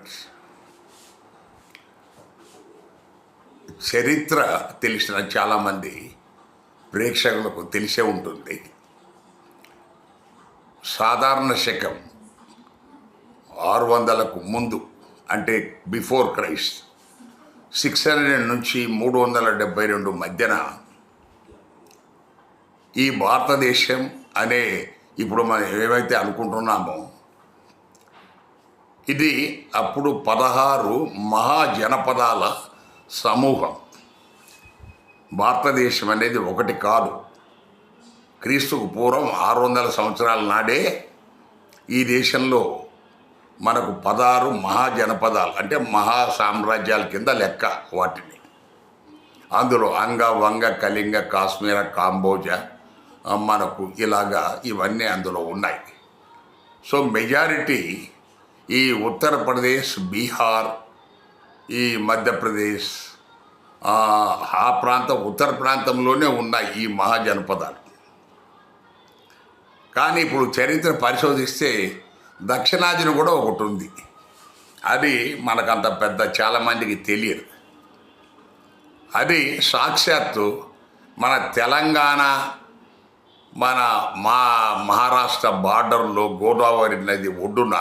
Friends, చరిత్ర తెలిసిన చాలామంది ప్రేక్షకులకు తెలిసే ఉంటుంది. సాధారణ శకం 600కు ముందు, అంటే బిఫోర్ క్రైస్ట్, 600 నుంచి 372 మధ్యన ఈ భారతదేశం అనే ఇప్పుడు మనం ఏవైతే అనుకుంటున్నామో ఇది అప్పుడు 16 మహాజనపదాల సమూహం. భారతదేశం అనేది ఒకటి కాదు. క్రీస్తుకు పూర్వం 600 సంవత్సరాల నాడే ఈ దేశంలో మనకు 16 మహాజనపదాలు, అంటే మహా సామ్రాజ్యాల కింద లెక్క వాటిని. అందులో అంగ, వంగ, కళింగ, కాశ్మీర, కాంబోజా, మనకు ఇలాగా ఇవన్నీ అందులో ఉన్నాయి. సో మెజారిటీ ఈ ఉత్తరప్రదేశ్, బీహార్, ఈ మధ్యప్రదేశ్, ఆ ప్రాంతం, ఉత్తర ప్రాంతంలోనే ఉన్నాయి ఈ మహాజనపదాలు. కానీ ఇప్పుడు చరిత్ర పరిశోధిస్తే దక్షిణాదిన కూడా ఒకటి ఉంది. అది మనకంత పెద్ద చాలామందికి తెలియదు. అది సాక్షాత్తు మన తెలంగాణ, మన మహారాష్ట్ర బార్డర్లో గోదావరి నది ఒడ్డున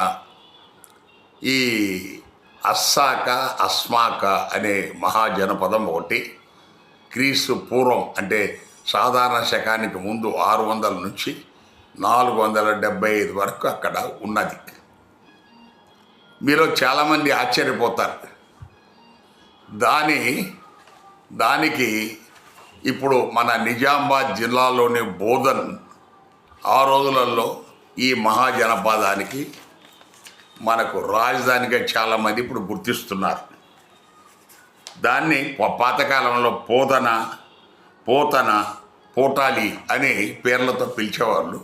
ఈ అస్మాక అనే మహాజనపదం ఒకటి క్రీస్తు పూర్వం, అంటే సాధారణ శకానికి ముందు 600 నుంచి 475 వరకు అక్కడ ఉన్నది. మీలో చాలామంది ఆశ్చర్యపోతారు. దానికి ఇప్పుడు మన నిజామాబాద్ జిల్లాలోని బోధన్ ఆ రోజులలో ఈ మహాజనపదానికి మనకు రాజధానిగా చాలామంది ఇప్పుడు గుర్తిస్తున్నారు. దాన్ని పాతకాలంలో పోతన, పోటాలి అనే పేర్లతో పిలిచేవాళ్ళు.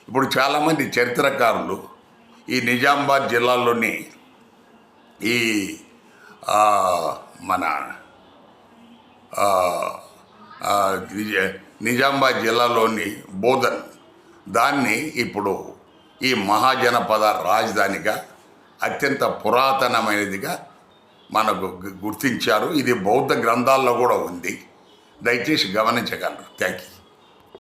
ఇప్పుడు చాలామంది చరిత్రకారులు ఈ నిజామాబాద్ జిల్లాలోని ఈ మన నిజామాబాద్ జిల్లాలోని బోధన్ దాన్ని ఇప్పుడు ఈ మహాజనపద రాజధానిగా, అత్యంత పురాతనమైనదిగా మనకు గుర్తించారు. ఇది బౌద్ధ గ్రంథాల్లో కూడా ఉంది. దయచేసి గమనించగలరు. Thank you.